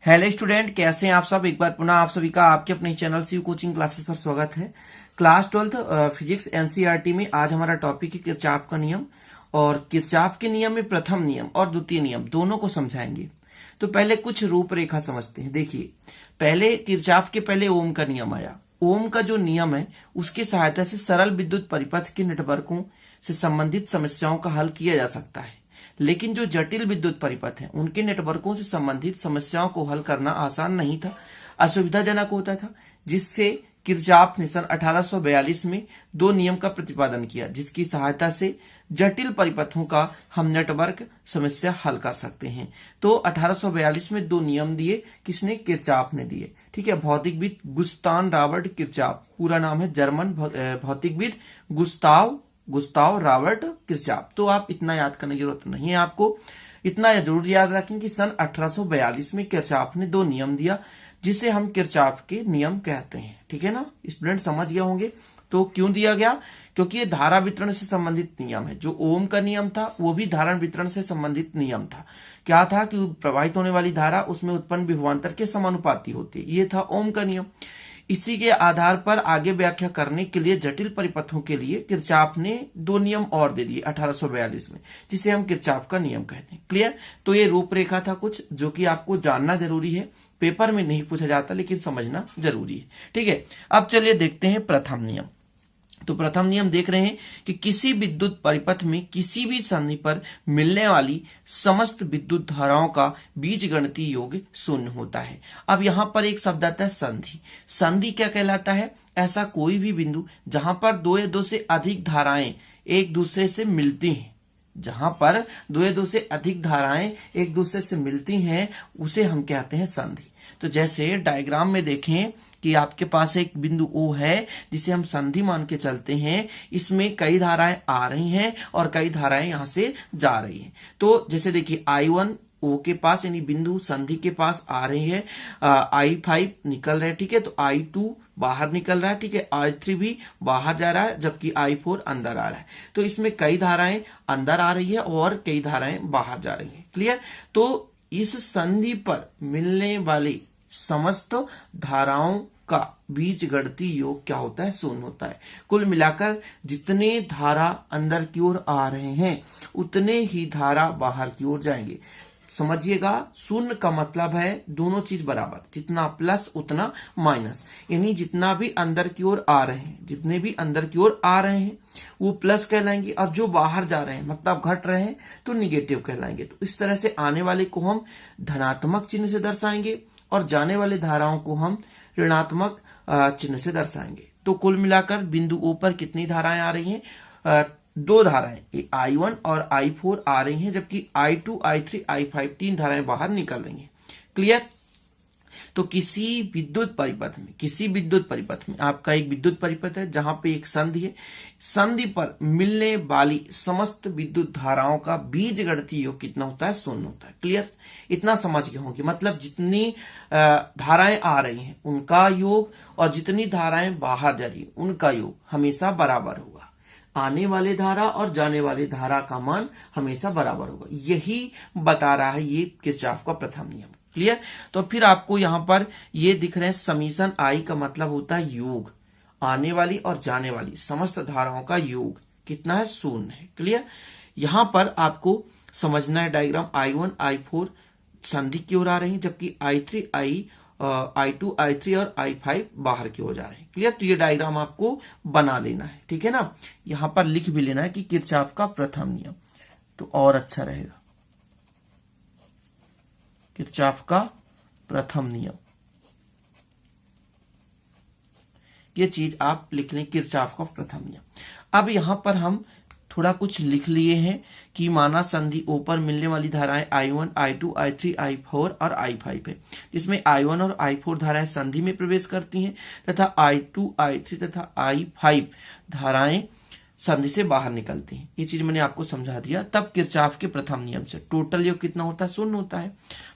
Hello student, कैसे हैं आप सब। एक बार पुनः आप सभी का आपके अपने चैनल सी कोचिंग क्लासेस पर स्वागत है। क्लास 12 फिजिक्स एनसीईआरटी में आज हमारा टॉपिक है किरचॉफ का नियम। और किरचॉफ के नियम में प्रथम नियम और द्वितीय नियम दोनों को समझाएंगे। तो पहले कुछ रूपरेखा समझते हैं। देखिए, पहले किरचॉफ के पहले ओम का नियम आया। ओम का जो नियम है उसकी सहायता से सरल विद्युत परिपथ के नेटवर्कों से संबंधित समस्याओं का हल किया जा सकता है, लेकिन जो जटिल विद्युत परिपथ हैं उनके नेटवर्कों से संबंधित समस्याओं को हल करना आसान नहीं था, असुविधाजनक होता था। जिससे किरचॉफ ने सन 1842 में दो नियम का प्रतिपादन किया, जिसकी सहायता से जटिल परिपथों का हम नेटवर्क समस्या हल कर सकते हैं। तो 1842 में दो नियम दिए, किसने? किरचॉफ ने दिए। ठीक है। भौतिकविद गुस्ताव रॉबर्ट किरचॉफ, पूरा नाम है जर्मन भौतिकविद गुस्ताव रॉबर्ट किरचॉफ। तो आप इतना याद करने की जरूरत नहीं है आपको। इतना जरूर याद रखें कि सन 1842 में किरचॉफ ने दो नियम दिया, जिसे हम किरचॉफ के नियम कहते हैं। ठीक है ना, स्टूडेंट समझ गए होंगे। तो क्यों दिया गया? क्योंकि ये धारा वितरण से संबंधित नियम है। जो ओम का नियम था वो भी धारा वितरण से संबंधित नियम था। क्या था कि प्रवाहित होने वाली धारा उसमें उत्पन्न विभवांतर के समानुपाती होती है। ये था ओम का नियम। इसी के आधार पर आगे व्याख्या करने के लिए जटिल परिपथों के लिए किरचॉफ ने दो नियम और दे दिए 1842 में, जिसे हम किरचॉफ का नियम कहते हैं। क्लियर? तो ये रूपरेखा था कुछ जो कि आपको जानना जरूरी है। पेपर में नहीं पूछा जाता, लेकिन समझना जरूरी है। ठीक है। अब चलिए देखते हैं प्रथम नियम। तो प्रथम नियम देख रहे हैं कि किसी विद्युत परिपथ में किसी भी संधि पर मिलने वाली समस्त विद्युत धाराओं का बीजगणितीय योग शून्य होता है। अब यहां पर एक शब्द आता है संधि। संधि क्या कहलाता है? ऐसा कोई भी बिंदु जहां पर दो या दो से अधिक धाराएं एक दूसरे से मिलती हैं। जहां पर दो या दो से अधिक धाराएं एक दूसरे से मिलती हैं उसे हम कहते हैं संधि। तो जैसे डायग्राम में देखें कि आपके पास एक बिंदु O है जिसे हम संधि मान के चलते हैं। इसमें कई धाराएं आ रही हैं और कई धाराएं यहां से जा रही हैं। तो जैसे देखिए I1 O के पास यानी बिंदु संधि के पास आ रही है, I5 निकल रहा है। ठीक है। तो I2 बाहर निकल रहा है। ठीक है। I3 भी बाहर जा रहा है, जबकि I4 अंदर आ रहा है। तो इसमें कई धाराएं अंदर आ रही है और कई धाराएं बाहर जा रही है। क्लियर? तो इस संधि पर मिलने वाली समस्त धाराओं का बीजगणितीय योग क्या होता है? शून्य होता है। कुल मिलाकर जितने धारा अंदर की ओर आ रहे हैं उतने ही धारा बाहर की ओर जाएंगे। समझिएगा, शून्य का मतलब है दोनों चीज बराबर, जितना प्लस उतना माइनस। यानी जितना भी अंदर की ओर आ रहे हैं, जितने भी अंदर की ओर आ रहे हैं वो प्लस कहलाएंगे, और जो बाहर जा रहे हैं मतलब घट रहे हैं तो निगेटिव कहलाएंगे। तो इस तरह से आने वाले को हम धनात्मक चिन्ह से दर्शाएंगे और जाने वाले धाराओं को हम ऋणात्मक चिन्ह से दर्शाएंगे। तो कुल मिलाकर बिंदु O पर कितनी धाराएं आ रही हैं? दो धाराएं I1 और I4 आ रही हैं, जबकि I2, I3, I5 तीन धाराएं बाहर निकल रही हैं। क्लियर? तो किसी विद्युत परिपथ में आपका एक विद्युत परिपथ है जहां पे एक संधि है। संधि पर मिलने वाली समस्त विद्युत धाराओं का बीजगणितीय योग कितना होता है? शून्य होता है। क्लियर? इतना समझ गए होंगे। मतलब जितनी धाराएं आ रही हैं उनका योग और जितनी धाराएं बाहर जा रही है उनका योग हमेशा बराबर होगा। आने वाले धारा और जाने वाले धारा का मान हमेशा बराबर होगा। यही बता रहा है ये किरचॉफ का प्रथम नियम। क्लियर? तो फिर आपको यहां पर ये दिख रहे हैं समीशन I का मतलब होता है योग। आने वाली और जाने वाली समस्त धाराओं का योग कितना है? शून्य है। क्लियर? यहां पर आपको समझना है डायग्राम। I1, I4 संधि की ओर आ रही है, जबकि I3, I2, I3 और I5 बाहर की ओर जा रहे हैं। क्लियर? तो ये डायग्राम आपको बना लेना है। ठीक है ना? यहां पर लिख भी लेना है कि किरचॉफ का प्रथम नियम, तो और अच्छा रहेगा। किरचॉफ का प्रथम नियम, ये चीज आप लिख लें, किरचॉफ का प्रथम नियम। अब यहां पर हम थोड़ा कुछ लिख लिए हैं कि माना संधि O पर मिलने वाली धाराएं I1, I2, I3, I4 और I5 है, जिसमें I1 और I4 धाराएं संधि में प्रवेश करती हैं तथा I2, I3 तथा I5 धाराएं संधि से बाहर निकलती हैं। ये चीज मैंने आपको समझा दिया। तब किरचॉफ के प्रथम नियम से टोटल योग कितना होता है? शून्य होता है।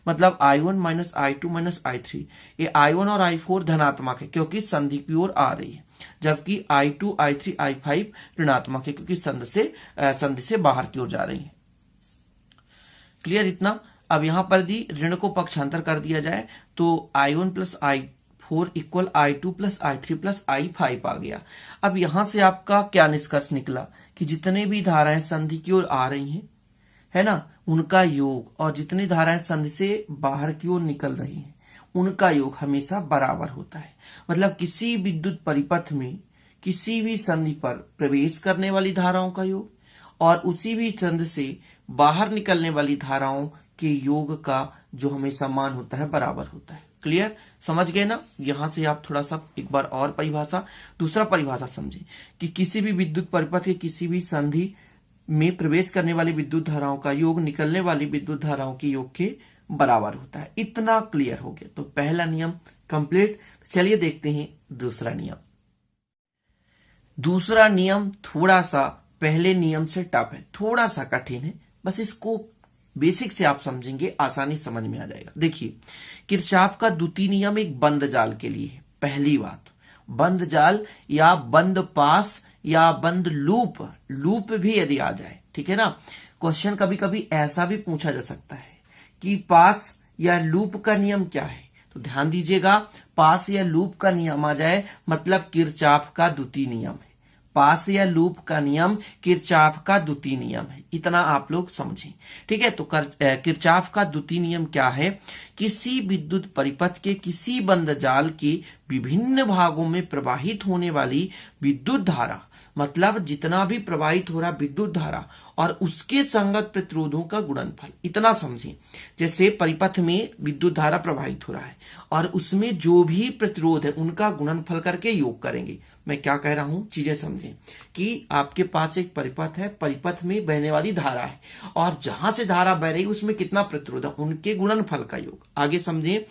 मतलब I1 minus I2 minus I3, ये I1 और I4 धनात्मक है क्योंकि संधि की ओर आ रही है, जबकि I2, I3, I5 ऋणात्मक है क्योंकि संधि से बाहर की ओर जा रही है। क्लियर? इतना अब यहां पर दी ऋण को पक्षांतर कर दिया जाए तो I1 plus I4 equal I2 plus I3 plus I5 आ गया। अब यहां से आपका क्या निष्कर्ष निकला कि जितने भी धाराएं संधि की ओर आ रही हैं, है ना, उनका योग, और जितनी धाराएं संधि से बाहर की ओर निकल रही हैं उनका योग हमेशा बराबर होता है। मतलब किसी विद्युत परिपथ में किसी भी संधि पर प्रवेश करने वाली धाराओं का योग और उसी भी संधि से बाहर निकलने वाली धाराओं के योग का जो हमेशा मान होता है बराबर होता है। क्लियर, समझ गए ना। यहां से आप थोड़ा सा एक बार और परिभाषा, दूसरा परिभाषा समझें कि किसी भी विद्युत परिपथ के किसी भी संधि में प्रवेश करने वाली विद्युत धाराओं का योग निकलने वाली विद्युत धाराओं के योग के बराबर होता है। इतना क्लियर हो गया। तो पहला नियम कंप्लीट। चलिए देखते हैं दूसरा नियम। दूसरा नियम थोड़ा सा पहले नियम से टफ है, थोड़ा सा कठिन है, बस इसको बेसिक से आप समझेंगे आसानी समझ में आ जाएगा। देखिए, किरचॉफ का द्वितीय नियम एक बंद जाल के लिए है। पहली बात, बंद जाल या बंद पास या बंद लूप, लूप भी यदि आ जाए, ठीक है ना। क्वेश्चन कभी कभी ऐसा भी पूछा जा सकता है कि पास या लूप का नियम क्या है, तो ध्यान दीजिएगा, पास या लूप का नियम आ जाए मतलब किरचॉफ का द्वितीय नियम है। पास या लूप का नियम किरचॉफ का द्वितीय नियम है, इतना आप लोग समझें, ठीक है। तो किरचॉफ का द्वितीय नियम क्या है? किसी विद्युत परिपथ के किसी बंद जाल के विभिन्न भागों में प्रवाहित होने वाली विद्युत धारा, मतलब जितना भी प्रवाहित हो रहा विद्युत धारा और उसके संगत प्रतिरोधों का गुणनफल, इतना समझें। जैसे परिपथ में विद्युत धारा प्रवाहित हो रहा है और उसमें जो भी प्रतिरोध है उनका गुणनफल करके योग करेंगे। मैं क्या कह रहा हूं, चीजें समझें कि आपके पास एक परिपथ है, परिपथ में बहने वाली धारा है और जहां से धारा बह रही है उसमें कितना प्रतिरोध है, उनके गुणनफल का योग। आगे समझें,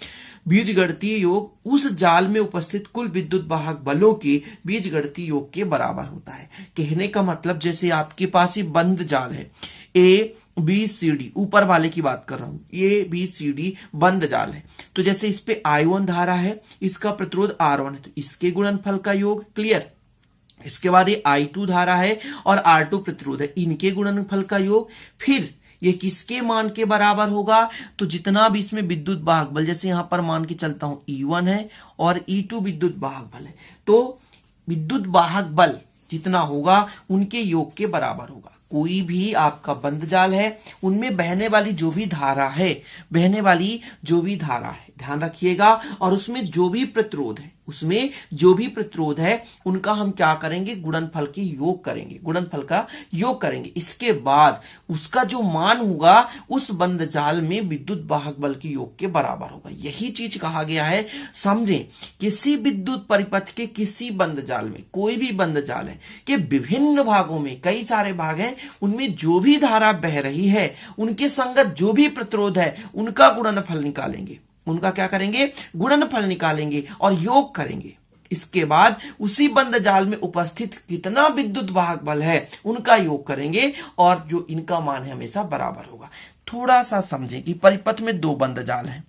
बीजगणितीय योग उस जाल में उपस्थित कुल विद्युत वाहक बलों के बीजगणितीय योग के बराबर होता है। कहने का मतलब, जैसे आपके पास ये बंद जाल है, ए बी सी डी, ऊपर वाले की बात कर रहा हूं, ए बी सी डी बंद जाल है, तो जैसे इस पे I1 धारा है, इसका प्रतिरोध R1 है, तो इसके गुणनफल का योग। क्लियर। इसके बाद ये I2 धारा है और R2 प्रतिरोध है, इनके गुणनफल का योग। फिर ये किसके मान के बराबर होगा? तो जितना भी इसमें विद्युत वाहक बल, जैसे यहां पर मान के चलता हूं E1 है और E2 विद्युत वाहक बल है, तो विद्युत वाहक बल जितना होगा उनके योग के बराबर होगा। कोई भी आपका बंद जाल है, उनमें बहने वाली जो भी धारा है, बहने वाली जो भी धारा है, ध्यान रखिएगा, और उसमें जो भी प्रतिरोध है, उसमें जो भी प्रतिरोध है उनका हम क्या करेंगे, गुणनफल की योग करेंगे, गुणनफल का योग करेंगे। इसके बाद उसका जो मान होगा उस बंद जाल में विद्युत वाहक बल की योग के बराबर होगा। यही चीज कहा गया है। समझें, किसी विद्युत परिपथ के किसी बंद जाल में, कोई भी बंद जाल है कि विभिन्न भागों में, कई सारे भाग हैं, उनमें जो भी धारा बह रही है उनके संगत जो भी प्रतिरोध है उनका गुणनफल निकालेंगे, उनका क्या करेंगे, गुणनफल निकालेंगे और योग करेंगे। इसके बाद उसी बंद जाल में उपस्थित कितना विद्युत वाहक बल है उनका योग करेंगे और जो इनका मान है हमेशा बराबर होगा। थोड़ा सा समझें कि परिपथ में दो बंद जाल हैं,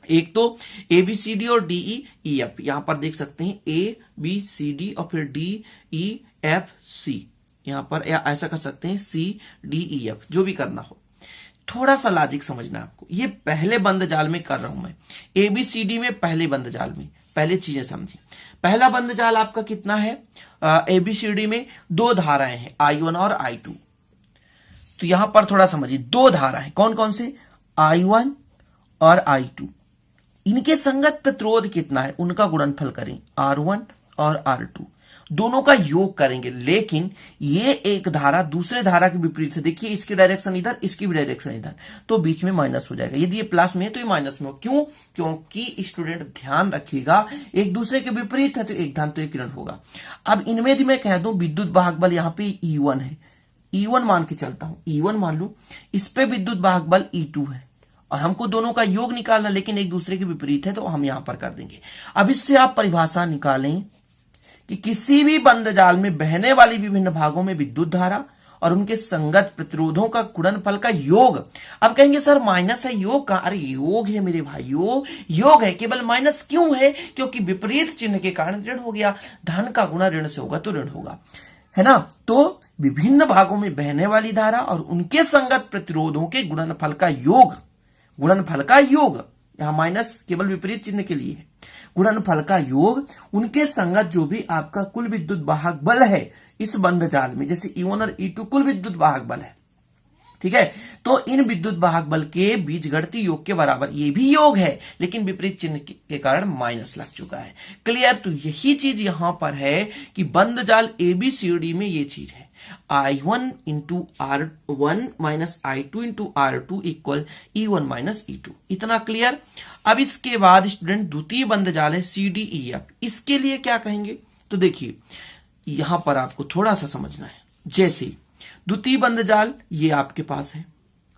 एक तो ए बी सी डी और डी ई ई एफ, यहां पर देख सकते हैं ए बी सी डी और फिर डी ई एफ सी, यहां पर या ऐसा कर सकते हैं सी डी ई एफ, जो भी करना हो। थोड़ा सा लॉजिक समझना है आपको, ये पहले बंद जाल में कर रहा हूं मैं, एबीसीडी में पहले बंद जाल में, पहले चीजें समझिए। पहला बंद जाल आपका कितना है, एबीसीडी में दो धाराएं हैं, I1 और I2। तो यहां पर थोड़ा समझिए, दो धाराएं कौन कौन से, I1 और I2, इनके संगत प्रतिरोध कितना है उनका गुणनफल करें, R1 और R2, दोनों का योग करेंगे। लेकिन ये एक धारा दूसरे धारा के विपरीत है, देखिए इसकी डायरेक्शन इधर, इसकी भी डायरेक्शन इधर, तो बीच में माइनस हो जाएगा। यदि ये प्लस में है तो ये माइनस में हो। क्यों? क्योंकि स्टूडेंट ध्यान रखिएगा, एक दूसरे के विपरीत है तो एक धन तो एक ऋण होगा। अब इनमें यदि मैं कह दूं विद्युत वाहक बल यहाँ पे E1 है, E1 मान के चलता हूं, E1 मान लू, इस पे विद्युत वाहक बल E2 है और हमको दोनों का योग निकालना, लेकिन एक दूसरे के विपरीत है तो हम यहां पर कर देंगे। अब इससे आप परिभाषा निकालें कि किसी भी बंद जाल में बहने वाली विभिन्न भागों में विद्युत धारा और उनके संगत प्रतिरोधों का गुणनफल का योग। अब कहेंगे सर माइनस है, योग का, अरे योग है मेरे भाइयों, योग है, केवल माइनस क्यों है, क्योंकि विपरीत चिन्ह के कारण ऋण हो गया। धन का गुणा ऋण से होगा तो ऋण होगा, है ना। तो विभिन्न भागों में बहने वाली धारा और उनके संगत प्रतिरोधों के गुणनफल का योग गुणनफल का योग, यहां माइनस केवल विपरीत चिन्ह के लिए है, गुणनफल का योग उनके संगत जो भी आपका कुल विद्युत वाहक बल है इस बंध जाल में, जैसे E1 और E2 कुल विद्युत वाहक बल है, ठीक है। तो इन विद्युत वाहक बल के बीजगणितीय योग के बराबर ये भी योग है, लेकिन विपरीत चिन्ह के कारण माइनस लग चुका है। क्लियर। तो यही चीज यहां पर है कि बंध जाल ABCD में ये चीज है, I1 into R1 minus I2 into R2 equal E1 minus E2। इतना क्लियर। अब इसके बाद स्टूडेंट द्वितीय बंध जाल है CDEF, इसके लिए क्या कहेंगे? तो देखिए यहां पर आपको थोड़ा सा समझना है। जैसे द्वितीय बंध जाल ये आपके पास है,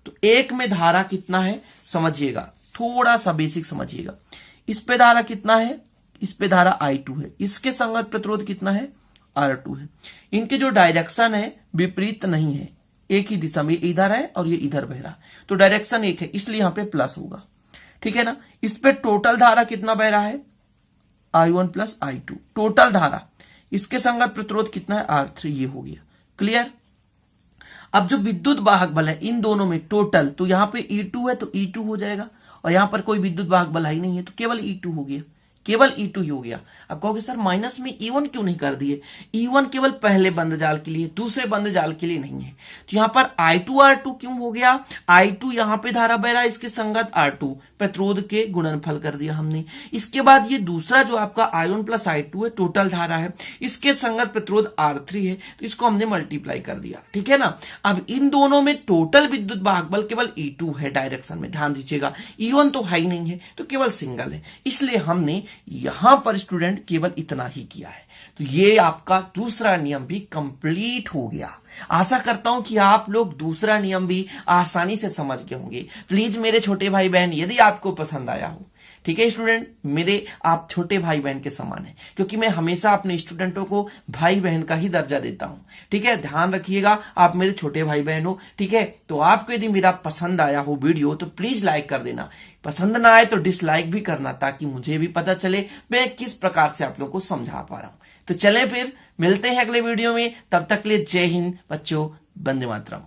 तो एक में धारा कितना है समझिएगा, थोड़ा सा बेसिक समझिएगा। इस पे धारा कितना है, इस पे धारा I2 है, इसके संगत प्रतिरोध कितना है, R2 है। इनके जो डायरेक्शन है विपरीत नहीं है, एक ही दिशा में, इधर है और ये इधर बह रहा, तो डायरेक्शन एक है, इसलिए यहां पे प्लस होगा, ठीक है ना। इस पे टोटल धारा कितना बह रहा है, I1 प्लस I2 टोटल धारा, इसके संगत प्रतिरोध कितना है, R3, ये हो गया। क्लियर। अब जो विद्युत वाहक बल है इन दोनों में टोटल, तो यहां पे E2 है तो E2 हो जाएगा, और यहां पर कोई विद्युत वाहक बल ही नहीं है तो केवल E2 हो गया, केवल E2 ही हो गया। अब कहोगे सर माइनस में E1 क्यों नहीं कर दिए? E1 केवल पहले बंध जाल के लिए, दूसरे बंध जाल के लिए नहीं है। तो यहां पर I2 R2 क्यों हो गया? I2 यहां पे धारा बह रहा है, इसके संगत R2, प्रतिरोध के गुणनफल कर दिया हमने। इसके बाद ये दूसरा जो आपका I1 प्लस I2 है, टोटल धारा है, इसके संगत प्रतिरोध R3 है, तो इसको हमने मल्टीप्लाई कर दिया, ठीक है ना। अब इन दोनों में टोटल विद्युत वाहक बल केवल E2 है डायरेक्शन में, ध्यान दीजिएगा। E1 तो है ही नहीं है, तो केवल सिंगल है, इसलिए हमने यहां पर स्टूडेंट केवल इतना ही किया है। तो ये आपका दूसरा नियम भी कंप्लीट हो गया। आशा करता हूं कि आप लोग दूसरा नियम भी आसानी से समझ गए होंगे। प्लीज मेरे छोटे भाई बहन, यदि आपको पसंद आया हो, ठीक है स्टूडेंट, मेरे आप छोटे भाई बहन के समान है, क्योंकि मैं हमेशा अपने स्टूडेंटों को भाई बहन का ही दर्जा देता हूं, ठीक है। ध्यान रखिएगा, आप मेरे छोटे भाई बहन हो, ठीक है। तो आपको यदि मेरा पसंद आया हो वीडियो तो प्लीज लाइक कर देना, पसंद ना आए तो डिसलाइक भी करना, ताकि मुझे भी पता चले मैं किस प्रकार से आप लोगों को समझा पा रहा हूं। तो चलें फिर मिलते हैं अगले वीडियो में, तब तक के लिए जय हिंद बच्चों, वंदे मातरम।